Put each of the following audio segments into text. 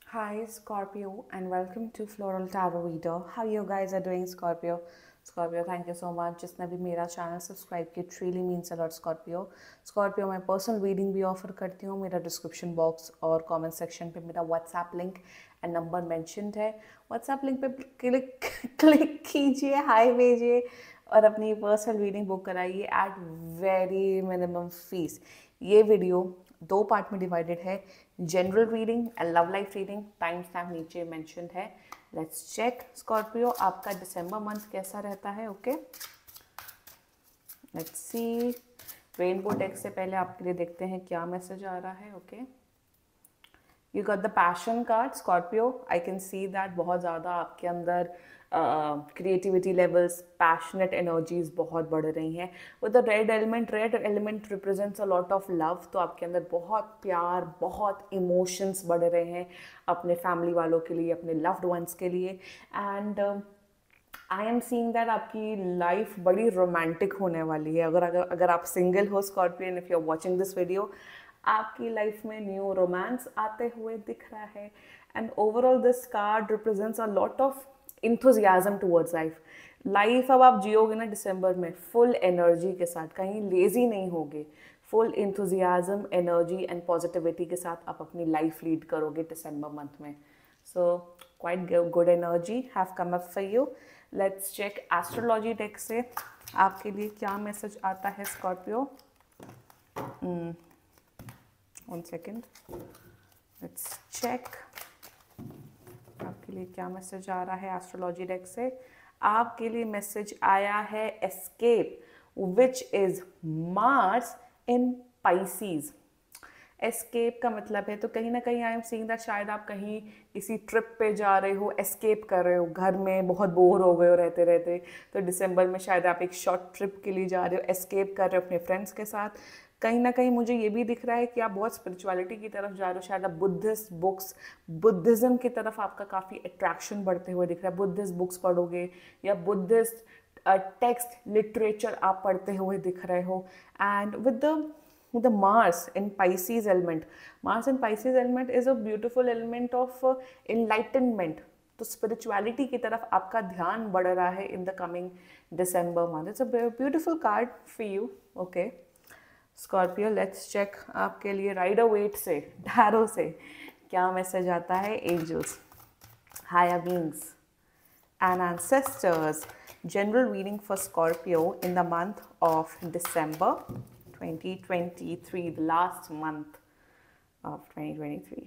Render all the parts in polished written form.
Hi, Scorpio, and welcome to Floral Tarot Reader. How you guys are doing, Scorpio? Scorpio, thank you so much. जिसने भी मेरा channel subscribe किया, it really means a lot, Scorpio. Scorpio, मैं personal reading भी offer करती हूँ. मेरा description box और कमेंट सेक्शन पे मेरा WhatsApp link and number mentioned है. व्हाट्सएप लिंक पे क्लिक क्लिक कीजिए, हाई भेजिए और अपनी पर्सनल रीडिंग बुक कराइए एट वेरी मिनिमम फीस. ये वीडियो दो पार्ट में डिवाइडेड है, general reading and love life reading. Time stamp नीचे मेंशन्ड है. लेट्स चेक स्कॉर्पियो आपका दिसंबर मंथ कैसा रहता है. Okay, let's see. Rainbow deck से पहले आपके लिए देखते हैं क्या मैसेज आ रहा है. Okay, you got the passion card Scorpio. I can see that बहुत ज़्यादा आपके अंदर क्रिएटिविटी लेवल्स, पैशनेट एनर्जीज बहुत बढ़ रही हैं. With the red element represents a lot of love. तो आपके अंदर बहुत प्यार, बहुत इमोशंस बढ़ रहे हैं अपने फैमिली वालों के लिए, अपने लव्ड वंस के लिए. And I am seeing that आपकी लाइफ बड़ी रोमांटिक होने वाली है. अगर आप सिंगल हो scorpion, if you are watching this video, आपकी लाइफ में न्यू रोमांस आते हुए दिख रहा है. And overall this card represents a lot of enthusiasm towards life. Life अब आप जियोगे ना दिसंबर में फुल एनर्जी के साथ, कहीं लेजी नहीं होगे. Full enthusiasm, energy and positivity के साथ आप अपनी लाइफ लीड करोगे दिसंबर मंथ में. So quite good energy have come up for you. Let's check astrology deck से आपके लिए क्या मैसेज आता है स्कॉर्पियो. 1 सेकेंड, लेट्स चेक आपके लिए क्या मैसेज आ रहा है एस्ट्रोलॉजी डेक से. आपके लिए मैसेज आया है escape, which is Mars in Pisces. Escape का मतलब है, तो कहीं ना कहीं आई एम सीइंग दैट शायद आप कहीं किसी ट्रिप पे जा रहे हो, एस्केप कर रहे हो, घर में बहुत बोर हो गए हो रहते रहते. तो दिसंबर में शायद आप एक शॉर्ट ट्रिप के लिए जा रहे हो, एस्केप कर रहे हो अपने फ्रेंड्स के साथ. कहीं ना कहीं मुझे ये भी दिख रहा है कि आप बहुत स्पिरिचुअलिटी की तरफ जा रहे हो. शायद आप बुद्धिस्ट बुक्स, बुद्धिज़्म की तरफ आपका काफ़ी अट्रैक्शन बढ़ते हुए दिख रहा है. बुद्धिस्ट बुक्स पढ़ोगे या बुद्धिस्ट टेक्स्ट लिटरेचर आप पढ़ते हुए दिख रहे हो. And with the Mars in Pisces element. Mars in Pisces element is a beautiful element of enlightenment. तो spirituality की तरफ आपका ध्यान बढ़ रहा है in the coming December month. It's a beautiful card for you. Okay, Scorpio, let's check आपके लिए राइडर वेट से, टैरो से क्या मैसेज आता है. Angels, higher beings and ancestors. General reading for Scorpio in the month of December 2023, the last month of 2023.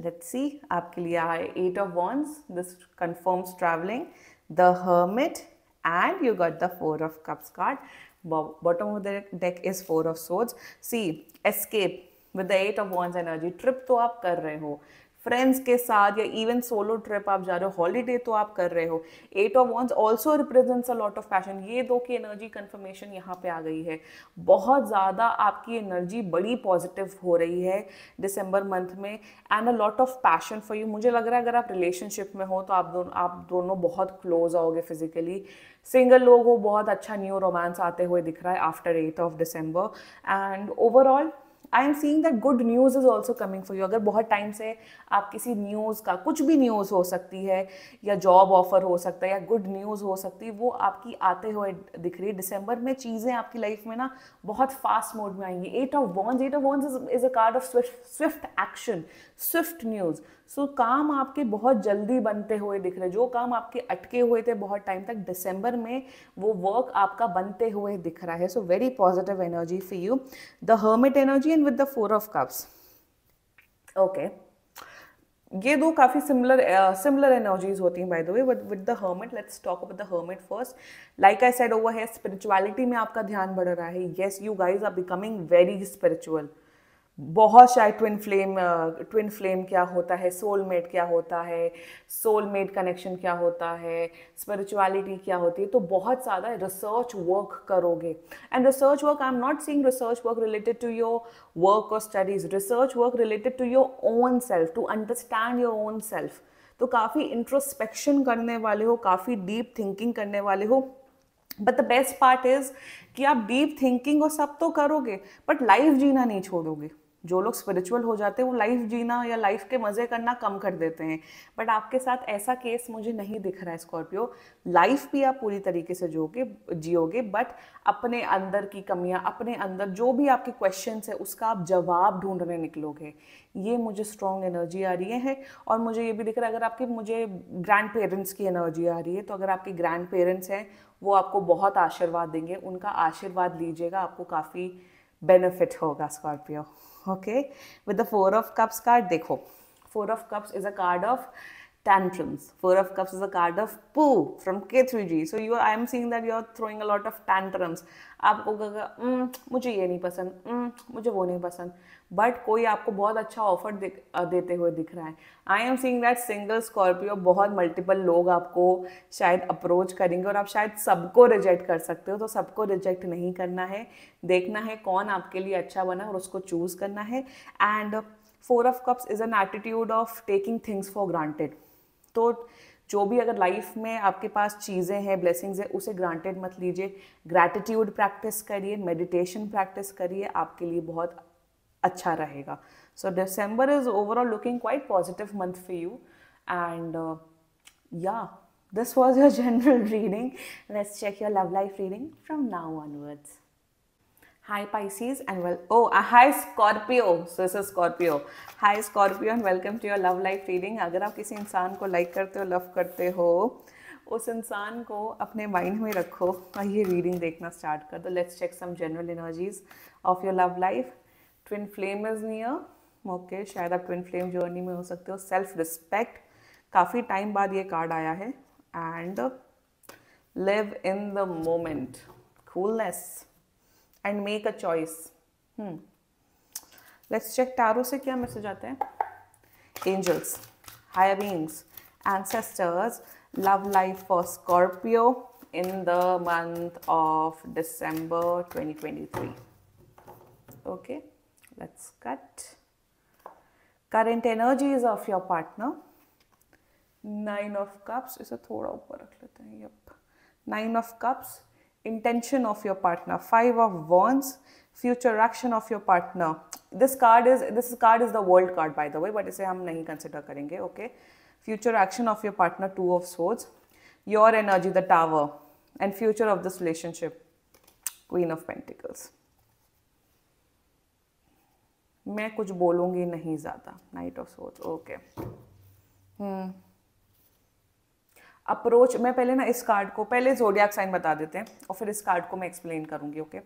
Let's see, आपके लिए आए 8 of Wands. This confirms traveling. The Hermit, and you got the 4 of Cups card. Bottom of the deck is 4 of Swords. See, escape with the 8 of Wands energy. Trip तो आप कर रहे हो friends के साथ, या इवन सोलो ट्रिप आप जा रहे हो, हॉलीडे तो आप कर रहे हो. 8 of wands also represents a lot of passion. ये दो की एनर्जी कन्फर्मेशन यहाँ पे आ गई है. बहुत ज़्यादा आपकी एनर्जी बड़ी पॉजिटिव हो रही है दिसंबर मंथ में. And a lot of passion for you. मुझे लग रहा है अगर आप रिलेशनशिप में हो तो आप दोनों बहुत क्लोज आओगे फिजिकली. सिंगल लोग हो, बहुत अच्छा न्यू रोमांस आते हुए दिख रहा है after 8 of December. And overall I am seeing that good news is also coming for you. अगर बहुत टाइम से आप किसी न्यूज़ का, कुछ भी न्यूज़ हो सकती है, या जॉब ऑफर हो सकता है, या गुड न्यूज़ हो सकती है, वो आपकी आते हुए दिख रही है. दिसंबर में चीज़ें आपकी लाइफ में ना बहुत फास्ट मोड में आएंगी. 8 of wands is a card of swift action, swift news. So काम आपके बहुत जल्दी बनते हुए दिख रहे हैं. जो काम आपके अटके हुए थे बहुत टाइम तक, दिसंबर में वो वर्क आपका बनते हुए दिख रहा है. So very positive energy for you. The hermit energy and with the 4 of cups. Okay, ये दो काफ़ी सिमिलर एनर्जीज होती हैं by the way. With the hermit, let's talk about the hermit first. Like I said over है, spirituality में आपका ध्यान बढ़ रहा है. Yes, you guys are becoming very spiritual. बहुत शायद ट्विन फ्लेम क्या होता है, सोलमेट क्या होता है, सोलमेट कनेक्शन क्या होता है, स्पिरिचुअलिटी क्या होती है. तो बहुत ज़्यादा रिसर्च वर्क करोगे. And research work, I am not seeing research work related to your work और studies. Research work related to your own self, to understand your own self. तो काफ़ी इंट्रोस्पेक्शन करने वाले हो, काफ़ी डीप थिंकिंग करने वाले हो. But the best part is कि आप डीप थिंकिंग और सब तो करोगे, बट लाइफ जीना नहीं छोड़ोगे. जो लोग स्पिरिचुअल हो जाते हैं वो लाइफ जीना या लाइफ के मज़े करना कम कर देते हैं, बट आपके साथ ऐसा केस मुझे नहीं दिख रहा है स्कॉर्पियो। लाइफ भी आप पूरी तरीके से जियोगे, बट अपने अंदर की कमियां, अपने अंदर जो भी आपके क्वेश्चंस है उसका आप जवाब ढूंढने निकलोगे, ये मुझे स्ट्रॉन्ग एनर्जी आ रही है। और मुझे ये भी दिख रहा है, अगर आपके मुझे ग्रैंड पेरेंट्स की एनर्जी आ रही है, तो अगर आपके ग्रैंड पेरेंट्स हैं वो आपको बहुत आशीर्वाद देंगे, उनका आशीर्वाद लीजिएगा, आपको काफ़ी बेनिफिट होगा Scorpio. Okay, with the 4 of cups card देखो, 4 of cups is a card of tantrums. 4 of cups is a card of poo from K3G. So I am seeing that you are throwing a lot of tantrums. आपको कहेगा मुझे ये नहीं पसंद, मुझे वो नहीं पसंद, बट कोई आपको बहुत अच्छा ऑफर देते हुए दिख रहा है। आई am seeing that single Scorpio, बहुत मल्टीपल लोग आपको शायद अप्रोच करेंगे और आप शायद सबको रिजेक्ट कर सकते हो, तो सबको रिजेक्ट नहीं करना है, देखना है कौन आपके लिए अच्छा बना और उसको चूज करना है। And 4 of cups is an attitude of taking things for granted. तो जो भी अगर लाइफ में आपके पास चीज़ें हैं, ब्लेसिंग्स है, उसे ग्रांटेड मत लीजिए, ग्रैटिट्यूड प्रैक्टिस करिए, मेडिटेशन प्रैक्टिस करिए, आपके लिए बहुत अच्छा रहेगा। So December is overall looking quite positive month for you and या this was your general reading. Let's check your love life reading from now onwards. Hi Pisces and hi Scorpio. So this is Scorpio. Hi Scorpio and welcome to your love life reading. अगर आप किसी इंसान को like करते हो, love करते हो, उस इंसान को अपने माइंड में रखो और ये रीडिंग देखना स्टार्ट कर दो। Let's check some general energies of your love life. Twin flame is near, okay, शायद आप ट्विन फ्लेम जर्नी में हो सकते हो। सेल्फ रिस्पेक्ट, काफ़ी टाइम बाद ये कार्ड आया है। And live in the moment, coolness and make a choice. Let's check tarot से क्या मैसेज आते हैं। Angels, higher beings, ancestors, love life for Scorpio in the month of December 2023. Okay, let's cut. Current energies of your partner. 9 of Cups, इसे थोड़ा ऊपर रख लेते हैं। Yep. 9 of Cups. Intention of your partner. 5 of Wands, future action of your partner. This card is the world card by the way, but इसे हम नहीं consider करेंगे, okay? Future action of your partner, 2 of Swords. Your energy, the Tower, and future of this relationship, Queen of Pentacles. मैं कुछ बोलूँगी नहीं ज़्यादा, Knight of Swords, okay. Approach, मैं पहले ना इस कार्ड को पहले जोडियाक साइन बता देते हैं और फिर इस कार्ड को मैं एक्सप्लेन करूंगी, okay.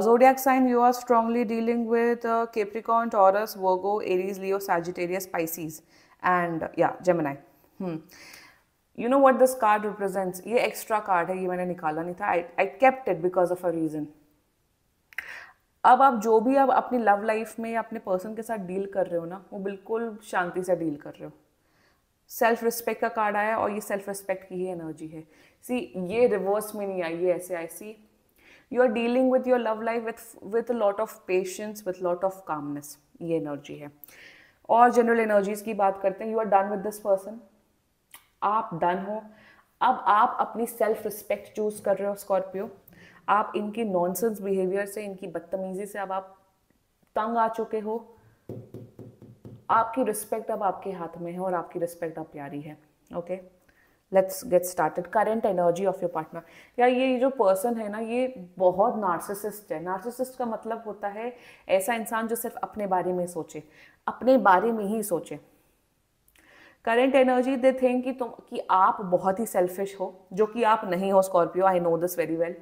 Zodiac sign, you are strongly dealing with Capricorn, Taurus, Virgo, Aries, Leo, Sagittarius, Pisces and या Gemini. You know what this card represents? ये एक्स्ट्रा कार्ड है, ये मैंने निकाला नहीं था, I kept it because of a reason. अब आप जो भी आप अपनी लव लाइफ में या अपने पर्सन के साथ डील कर रहे हो ना, वो बिल्कुल शांति से डील कर रहे हो। सेल्फ रिस्पेक्ट का कार्ड आया और ये सेल्फ रिस्पेक्ट की ही एनर्जी है। सी, ये रिवर्स में नहीं आई, ये ऐसे आई। See, you are dealing with your love life with lot of patience, with lot of calmness, ये एनर्जी है। और जनरल एनर्जीज की बात करते हैं, you are done with this person, आप डन हो। अब आप अपनी सेल्फ रिस्पेक्ट चूज कर रहे हो स्कॉर्पियो। आप इनकी नॉनसेंस बिहेवियर से, इनकी बदतमीजी से अब आप तंग आ चुके हो। आपकी रिस्पेक्ट अब आपके हाथ में है और आपकी रिस्पेक्ट अब प्यारी है, okay. Let's get started. Current energy of your partner, या ये जो पर्सन है ना, ये बहुत नार्सिसिस्ट है। नार्सिसिस्ट का मतलब होता है ऐसा इंसान जो सिर्फ अपने बारे में सोचे, अपने बारे में ही सोचे। करेंट एनर्जी, दे थिंक कि आप बहुत ही सेल्फिश हो, जो कि आप नहीं हो Scorpio. I know this very well.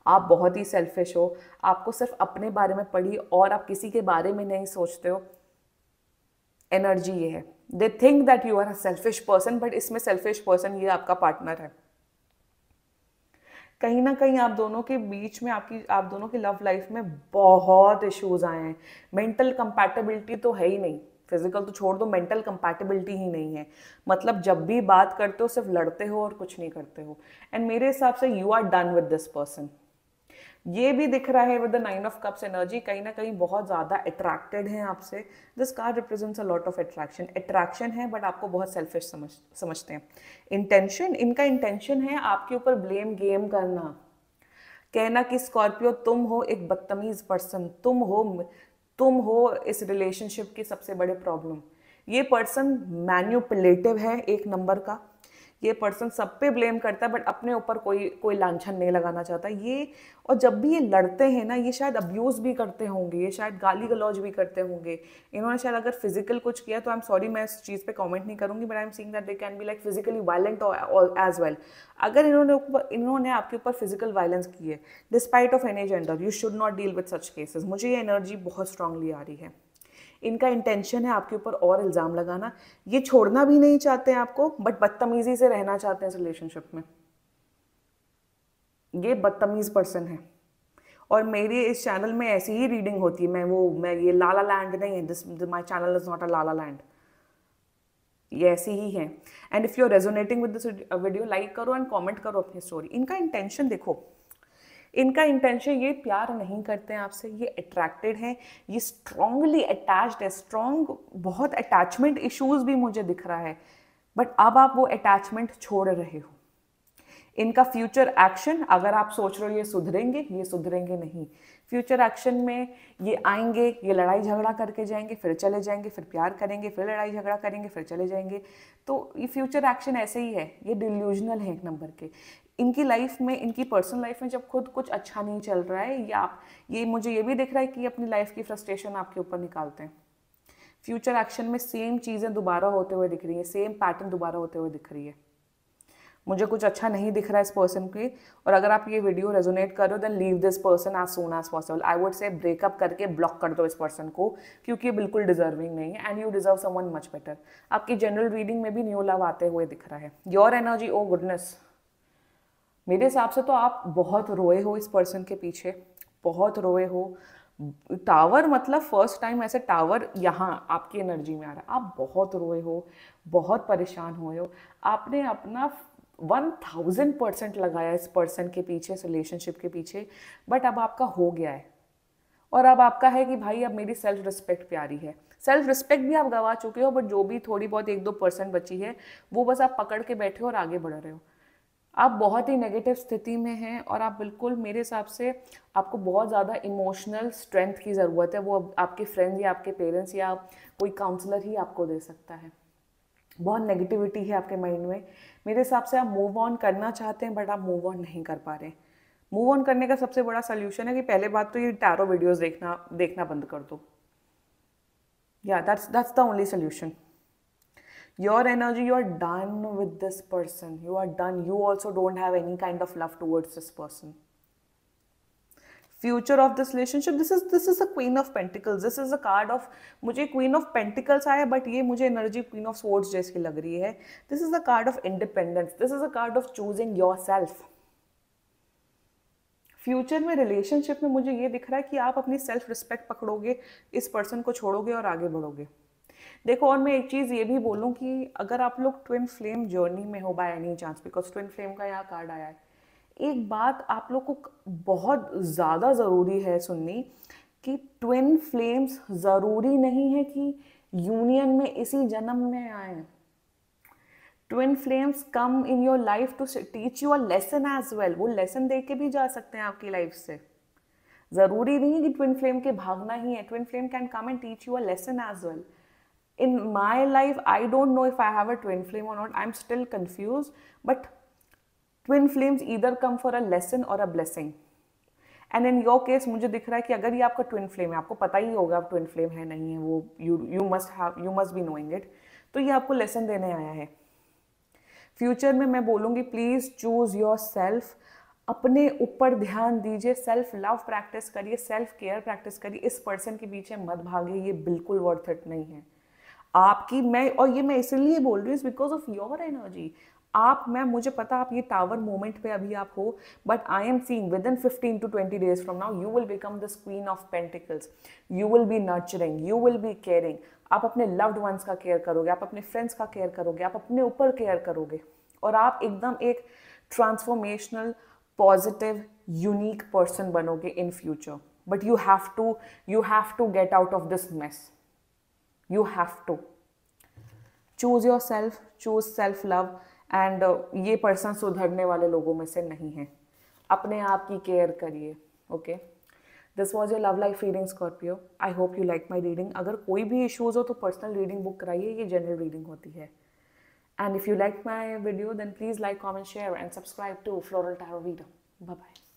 आप बहुत ही सेल्फिश हो, आपको सिर्फ अपने बारे में पड़ी और आप किसी के बारे में नहीं सोचते हो। एनर्जी ये है, they think that you are a selfish person, but इसमें सेल्फिश पर्सन ये आपका पार्टनर है। कहीं ना कहीं आप दोनों के बीच में, आप दोनों की लव लाइफ में बहुत इश्यूज आए हैं। मेंटल कंपैटिबिलिटी तो है ही नहीं, फिजिकल तो छोड़ दो, मेंटल कंपैटिबिलिटी ही नहीं है। मतलब जब भी बात करते हो सिर्फ लड़ते हो और कुछ नहीं करते हो। एंड मेरे हिसाब से you are done with this person. ये भी दिख रहा है with the 9 of cups energy, कहीं ना कहीं बहुत ज़्यादा अट्रैक्टेड हैं आपसे। This card represents a lot of attraction है, बट आपको बहुत सेल्फिश समझते हैं। इंटेंशन, इनका इंटेंशन है आपके ऊपर ब्लेम गेम करना, कहना कि स्कॉर्पियो तुम हो एक बदतमीज पर्सन, तुम हो इस रिलेशनशिप की सबसे बड़े प्रॉब्लम। ये पर्सन मैन्युपुलेटिव है एक नंबर का, ये पर्सन सब पे ब्लेम करता है बट अपने ऊपर कोई लांछन नहीं लगाना चाहता ये। और जब भी ये लड़ते हैं ना, ये शायद अब्यूज भी करते होंगे, ये शायद गाली गलौज भी करते होंगे। इन्होंने शायद अगर फिजिकल कुछ किया तो आई एम सॉरी, मैं इस चीज़ पे कमेंट नहीं करूंगी, but I am seeing that they can be like physically violent as well. अगर इन्होंने आपके ऊपर फिजिकल वायलेंस की है despite of any gender, you should not deal with such cases. मुझे ये एनर्जी बहुत स्ट्रांगली आ रही है। इनका इंटेंशन है आपके ऊपर और इल्ज़ाम लगाना। ये छोड़ना भी नहीं चाहते हैं आपको, बट बदतमीजी से रहना चाहते हैं इस रिलेशनशिप में। ये बदतमीज पर्सन है। और मेरी इस चैनल में ऐसी ही रीडिंग होती है। मैं ये लाला लैंड नहीं है, this my channel is not a La La Land, ये ऐसी ही है। And if you are resonating with this video, like करो एंड कमेंट करो अपनी स्टोरी। इनका इंटेंशन देखो, इनका इंटेंशन, ये प्यार नहीं करते हैं आपसे, ये अट्रैक्टेड हैं, ये स्ट्रांगली अटैच्ड है, स्ट्रांग बहुत अटैचमेंट इश्यूज भी मुझे दिख रहा है। बट अब आप वो अटैचमेंट छोड़ रहे हो। इनका फ्यूचर एक्शन, अगर आप सोच रहे हो ये सुधरेंगे नहीं। फ्यूचर एक्शन में ये आएंगे, ये लड़ाई झगड़ा करके जाएंगे, फिर चले जाएंगे, फिर प्यार करेंगे, फिर लड़ाई झगड़ा करेंगे, फिर चले जाएंगे। तो ये फ्यूचर एक्शन ऐसे ही है, ये डिल्यूजनल है एक नंबर के। इनकी लाइफ में, इनकी पर्सनल लाइफ में जब खुद कुछ अच्छा नहीं चल रहा है, या ये मुझे ये भी दिख रहा है कि अपनी लाइफ की फ्रस्ट्रेशन आपके ऊपर निकालते हैं। फ्यूचर एक्शन में सेम चीज़ें दोबारा होते हुए दिख रही है, सेम पैटर्न दोबारा होते हुए दिख रही है। मुझे कुछ अच्छा नहीं दिख रहा है इस पर्सन की। और अगर आप ये वीडियो रेजोनेट कर रहे हो, then leave this person as soon as possible. I would say breakup करके ब्लॉक कर दो इस पर्सन को, क्योंकि ये बिल्कुल डिजर्विंग नहीं है and you deserve someone much better. आपकी जनरल रीडिंग में भी न्यू लव आते हुए दिख रहा है। योर एनर्जी, ओ गुडनेस, मेरे हिसाब से तो आप बहुत रोए हो इस पर्सन के पीछे, बहुत रोए हो। टावर मतलब फर्स्ट टाइम ऐसे टावर यहाँ आपकी एनर्जी में आ रहा है। आप बहुत रोए हो, बहुत परेशान हुए हो। आपने अपना 1000% लगाया इस पर्सन के पीछे, इस रिलेशनशिप के पीछे, बट अब आपका हो गया है। और अब आपका है कि भाई अब मेरी सेल्फ रिस्पेक्ट प्यारी है। सेल्फ रिस्पेक्ट भी आप गवा चुके हो, बट जो भी थोड़ी बहुत 1-2% बची है वो बस आप पकड़ के बैठे हो और आगे बढ़ रहे हो। आप बहुत ही नेगेटिव स्थिति में हैं और आप बिल्कुल, मेरे हिसाब से आपको बहुत ज़्यादा इमोशनल स्ट्रेंथ की ज़रूरत है। वो आपके फ्रेंड्स या आपके पेरेंट्स या कोई काउंसलर ही आपको दे सकता है। बहुत नेगेटिविटी है आपके माइंड में। मेरे हिसाब से आप मूव ऑन करना चाहते हैं, बट आप मूव ऑन नहीं कर पा रहे। मूव ऑन करने का सबसे बड़ा सोल्यूशन है कि पहले बात तो ये टैरो वीडियोस देखना बंद कर दो। या that's the only solution. Your energy, you are done with this person. You are done. You also don't have any kind of love towards this person. Future of this relationship, this is a Queen of Pentacles. This is a card of, मुझे Queen of Pentacles आया, but ये मुझे energy Queen of Swords जैसी लग रही है। This is a card of independence. This is a card of choosing yourself. Future में relationship में मुझे ये दिख रहा है कि आप अपनी सेल्फ रिस्पेक्ट पकड़ोगे, इस पर्सन को छोड़ोगे और आगे बढ़ोगे। देखो, और मैं एक चीज़ ये भी बोलूँ कि अगर आप लोग ट्विन फ्लेम जर्नी में हो by any chance, because twin flame का यहाँ कार्ड आया है, एक बात आप लोग को बहुत ज़्यादा ज़रूरी है सुननी, कि ट्विन फ्लेम्स ज़रूरी नहीं है कि यूनियन में इसी जन्म में आए। Twin flames come in your life to teach you a lesson as well. वो लेसन दे के भी जा सकते हैं आपकी लाइफ से। ज़रूरी नहीं है कि ट्विन फ्लेम के भागना ही है। Twin flame can come and teach you a lesson as well. In my life, I don't know if I have a twin flame or not. I'm still confused. But twin flames either come for a lesson or a blessing. And in your case, मुझे दिख रहा है कि अगर ये आपका twin flame है, आपको पता ही होगा आप twin flame है नहीं है, वो you must be knowing it. तो ये आपको lesson देने आया है। फ्यूचर में मैं बोलूँगी प्लीज चूज योर सेल्फ। अपने ऊपर ध्यान दीजिए, सेल्फ लव प्रैक्टिस करिए, सेल्फ केयर प्रैक्टिस करिए। इस पर्सन के पीछे मत भागिए, ये बिल्कुल वर्थ इट नहीं है आपकी। मैं इसलिए बोल रही हूँ बिकॉज ऑफ योर एनर्जी। मुझे पता आप ये टावर मोमेंट पे अभी आप हो, but I am seeing with in 15 to 20 days from now you will become this queen of pentacles. You will be nurturing, you will be caring. आप अपने लव्ड वंस का केयर करोगे, आप अपने फ्रेंड्स का केयर करोगे, आप अपने ऊपर केयर करोगे, और आप एकदम एक ट्रांसफॉर्मेशनल, पॉजिटिव, यूनिक पर्सन बनोगे in future. But you have to get out of this mess. You have to choose yourself, choose self love, and ये पर्सन सुधरने वाले लोगों में से नहीं है। अपने आप की केयर करिए, okay. This was your love life reading Scorpio. I hope you like my reading. अगर कोई भी इशूज़ हो तो पर्सनल रीडिंग बुक कराइए, ये जनरल रीडिंग होती है। And if you like my video, then please like, comment, share and subscribe to Floral Tarot Reader. Bye-bye.